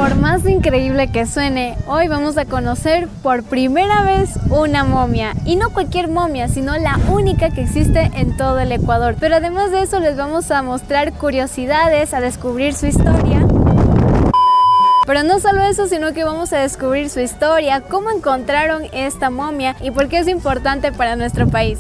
Por más increíble que suene, hoy vamos a conocer por primera vez una momia. Y no cualquier momia, sino la única que existe en todo el Ecuador. Pero además de eso les vamos a mostrar curiosidades, a descubrir su historia. Pero no solo eso, sino que vamos a descubrir su historia, cómo encontraron esta momia y por qué es importante para nuestro país.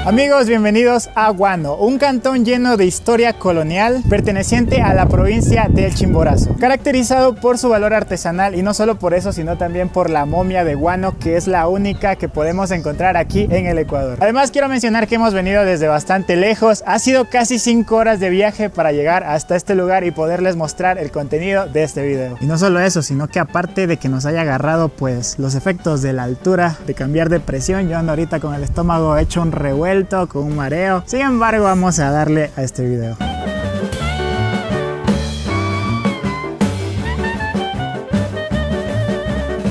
Amigos, bienvenidos a Guano, un cantón lleno de historia colonial perteneciente a la provincia del Chimborazo, caracterizado por su valor artesanal y no solo por eso, sino también por la momia de Guano, que es la única que podemos encontrar aquí en el Ecuador. Además, quiero mencionar que hemos venido desde bastante lejos, ha sido casi 5 horas de viaje para llegar hasta este lugar y poderles mostrar el contenido de este video. Y no solo eso, sino que aparte de que nos haya agarrado pues los efectos de la altura, de cambiar de presión, yo ando ahorita con el estómago hecho un revuelo, con un mareo. Sin embargo, vamos a darle a este video.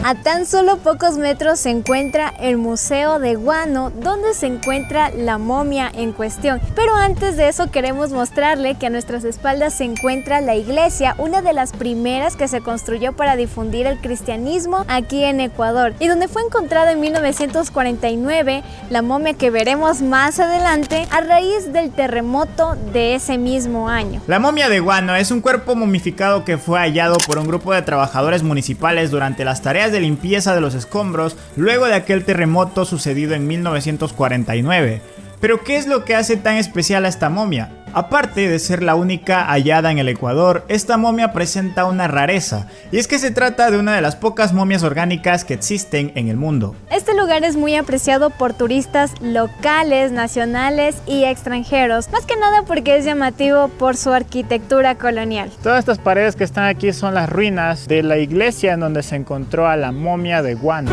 A tan solo pocos metros se encuentra el Museo de Guano, donde se encuentra la momia en cuestión. Pero antes de eso queremos mostrarle que a nuestras espaldas se encuentra la iglesia, una de las primeras que se construyó para difundir el cristianismo aquí en Ecuador, y donde fue encontrada en 1949 la momia que veremos más adelante a raíz del terremoto de ese mismo año. La momia de Guano es un cuerpo momificado que fue hallado por un grupo de trabajadores municipales durante las tareas de limpieza de los escombros luego de aquel terremoto sucedido en 1949. Pero ¿qué es lo que hace tan especial a esta momia? Aparte de ser la única hallada en el Ecuador, esta momia presenta una rareza, y es que se trata de una de las pocas momias orgánicas que existen en el mundo. Este lugar es muy apreciado por turistas locales, nacionales y extranjeros, más que nada porque es llamativo por su arquitectura colonial. Todas estas paredes que están aquí son las ruinas de la iglesia en donde se encontró a la momia de Guano.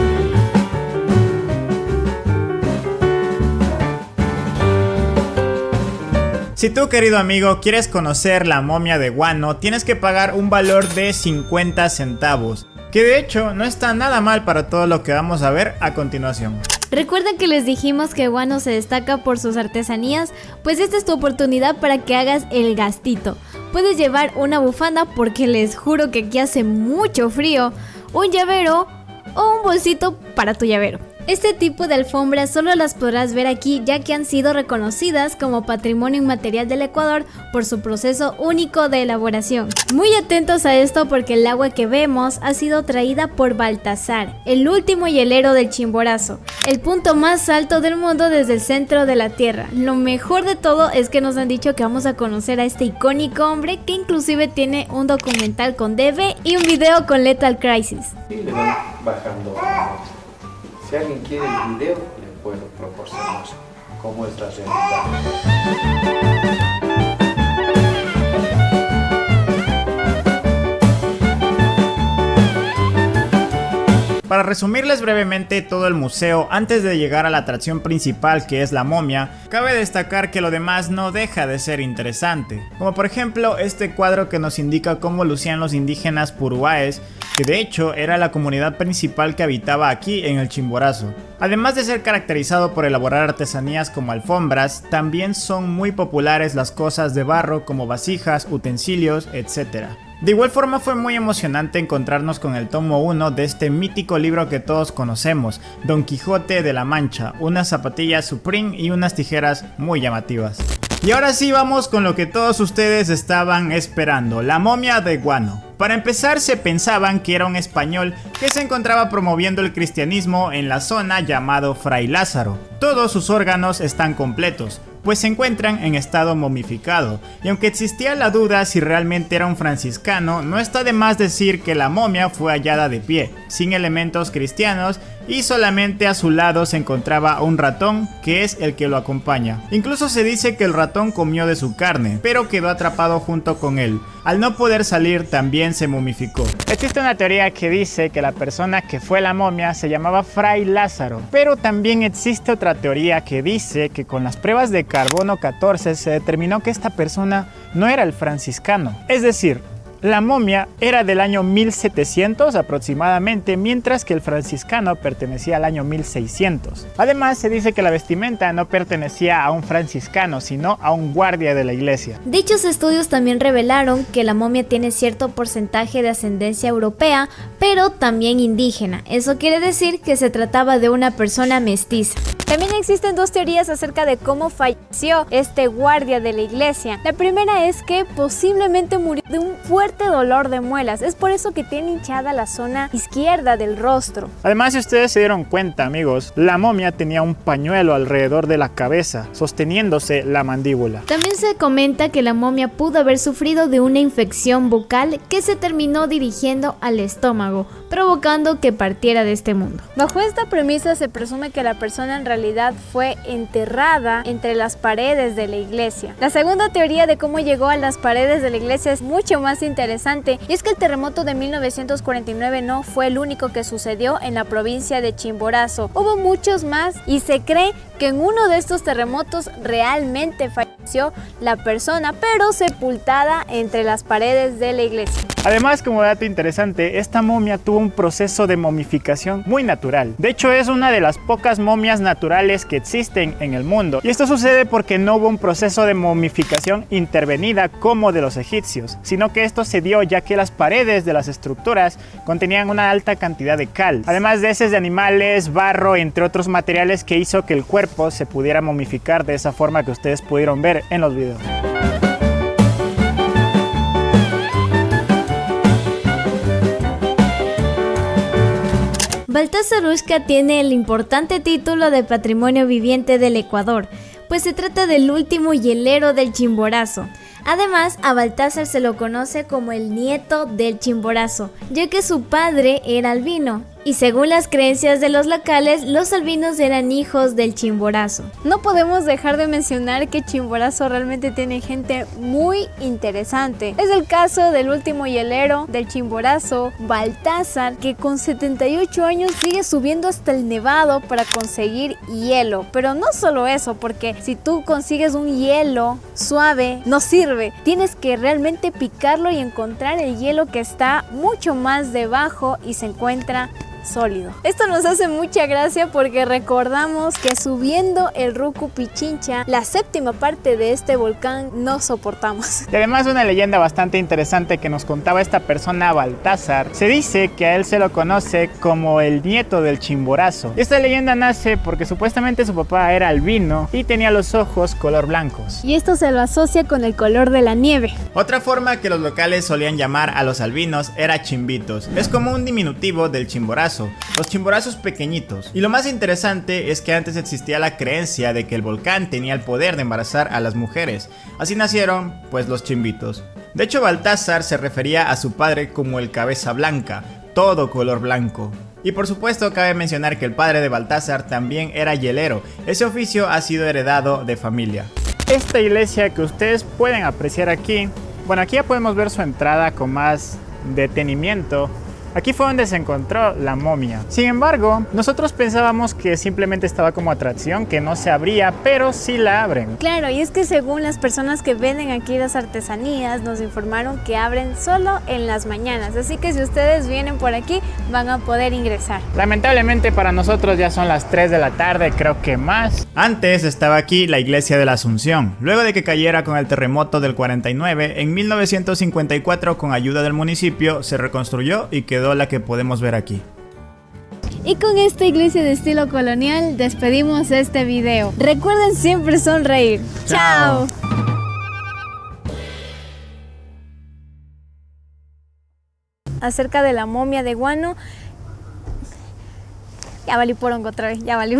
Si tú, querido amigo, quieres conocer la momia de Guano, tienes que pagar un valor de 50 centavos, que de hecho no está nada mal para todo lo que vamos a ver a continuación. ¿Recuerdan que les dijimos que Guano se destaca por sus artesanías? Pues esta es tu oportunidad para que hagas el gastito. Puedes llevar una bufanda porque les juro que aquí hace mucho frío, un llavero o un bolsito para tu llavero. Este tipo de alfombras solo las podrás ver aquí, ya que han sido reconocidas como Patrimonio Inmaterial del Ecuador por su proceso único de elaboración. Muy atentos a esto porque el agua que vemos ha sido traída por Baltasar, el último hielero del Chimborazo, el punto más alto del mundo desde el centro de la tierra. Lo mejor de todo es que nos han dicho que vamos a conocer a este icónico hombre, que inclusive tiene un documental con DV y un video con Lethal Crisis. Y le van bajando. Si alguien quiere el video, le puedo proporcionar cómo es la realidad. Para resumirles brevemente todo el museo, antes de llegar a la atracción principal que es la momia, cabe destacar que lo demás no deja de ser interesante, como por ejemplo este cuadro que nos indica cómo lucían los indígenas puruáes, que de hecho era la comunidad principal que habitaba aquí en el Chimborazo. Además de ser caracterizado por elaborar artesanías como alfombras, también son muy populares las cosas de barro como vasijas, utensilios, etc. De igual forma fue muy emocionante encontrarnos con el tomo 1 de este mítico libro que todos conocemos, Don Quijote de la Mancha, unas zapatillas Supreme y unas tijeras muy llamativas. Y ahora sí vamos con lo que todos ustedes estaban esperando, la momia de Guano. Para empezar, se pensaban que era un español que se encontraba promoviendo el cristianismo en la zona llamado Fray Lázaro. Todos sus órganos están completos, pues se encuentran en estado momificado, y aunque existía la duda si realmente era un franciscano, no está de más decir que la momia fue hallada de pie, sin elementos cristianos, y solamente a su lado se encontraba un ratón, que es el que lo acompaña. Incluso se dice que el ratón comió de su carne, pero quedó atrapado junto con él. Al no poder salir, también se momificó. Existe una teoría que dice que la persona que fue la momia se llamaba Fray Lázaro, pero también existe otra teoría que dice que con las pruebas de carbono 14 se determinó que esta persona no era el franciscano. Es decir, la momia era del año 1700 aproximadamente, mientras que el franciscano pertenecía al año 1600. Además, se dice que la vestimenta no pertenecía a un franciscano, sino a un guardia de la iglesia. Dichos estudios también revelaron que la momia tiene cierto porcentaje de ascendencia europea, pero también indígena. Eso quiere decir que se trataba de una persona mestiza. También existen dos teorías acerca de cómo falleció este guardia de la iglesia. La primera es que posiblemente murió de un fuerte dolor de muelas. Es por eso que tiene hinchada la zona izquierda del rostro. Además, si ustedes se dieron cuenta, amigos, la momia tenía un pañuelo alrededor de la cabeza, sosteniéndose la mandíbula. También se comenta que la momia pudo haber sufrido de una infección bucal que se terminó dirigiendo al estómago, provocando que partiera de este mundo. Bajo esta premisa se presume que la persona en realidad fue enterrada entre las paredes de la iglesia. La segunda teoría de cómo llegó a las paredes de la iglesia es mucho más interesante, y es que el terremoto de 1949 no fue el único que sucedió en la provincia de Chimborazo. Hubo muchos más y se cree que en uno de estos terremotos realmente falleció la persona, pero sepultada entre las paredes de la iglesia. Además, como dato interesante, esta momia tuvo un proceso de momificación muy natural. De hecho, es una de las pocas momias naturales que existen en el mundo. Y esto sucede porque no hubo un proceso de momificación intervenida como de los egipcios, sino que esto se dio ya que las paredes de las estructuras contenían una alta cantidad de cal, además de heces de animales, barro, entre otros materiales, que hizo que el cuerpo se pudiera momificar de esa forma que ustedes pudieron ver en los videos. Baltasar Uzca tiene el importante título de Patrimonio Viviente del Ecuador, pues se trata del último hielero del Chimborazo. Además, a Baltasar se lo conoce como el nieto del Chimborazo, ya que su padre era albino, y según las creencias de los locales, los albinos eran hijos del Chimborazo. No podemos dejar de mencionar que Chimborazo realmente tiene gente muy interesante. Es el caso del último hielero del Chimborazo, Baltasar, que con 78 años sigue subiendo hasta el Nevado para conseguir hielo. Pero no solo eso, porque si tú consigues un hielo suave, no sirve. Tienes que realmente picarlo y encontrar el hielo que está mucho más debajo y se encuentra sólido. Esto nos hace mucha gracia porque recordamos que subiendo el Rucu Pichincha, la séptima parte de este volcán, no soportamos. Y además, una leyenda bastante interesante que nos contaba esta persona, Baltasar, se dice que a él se lo conoce como el nieto del Chimborazo. Esta leyenda nace porque supuestamente su papá era albino y tenía los ojos color blancos. Y esto se lo asocia con el color de la nieve. Otra forma que los locales solían llamar a los albinos era chimbitos. Es como un diminutivo del Chimborazo. Los chimborazos pequeñitos. Y lo más interesante es que antes existía la creencia de que el volcán tenía el poder de embarazar a las mujeres. Así nacieron, pues, los chimbitos. De hecho, Baltasar se refería a su padre como el cabeza blanca, todo color blanco. Y por supuesto, cabe mencionar que el padre de Baltasar también era hielero. Ese oficio ha sido heredado de familia. Esta iglesia que ustedes pueden apreciar aquí, bueno, aquí ya podemos ver su entrada con más detenimiento. Aquí fue donde se encontró la momia. Sin embargo, nosotros pensábamos que simplemente estaba como atracción, que no se abría, pero sí la abren. Claro, y es que según las personas que venden aquí las artesanías, nos informaron que abren solo en las mañanas. Así que si ustedes vienen por aquí, van a poder ingresar. Lamentablemente para nosotros ya son las 3 de la tarde, creo que más. Antes estaba aquí la iglesia de la Asunción. Luego de que cayera con el terremoto del 49, en 1954, con ayuda del municipio, se reconstruyó y quedó la que podemos ver aquí. Y con esta iglesia de estilo colonial despedimos este video. Recuerden siempre sonreír. ¡Chao! Acerca de la momia de Guano. Ya valí porongo otra vez, ya valí.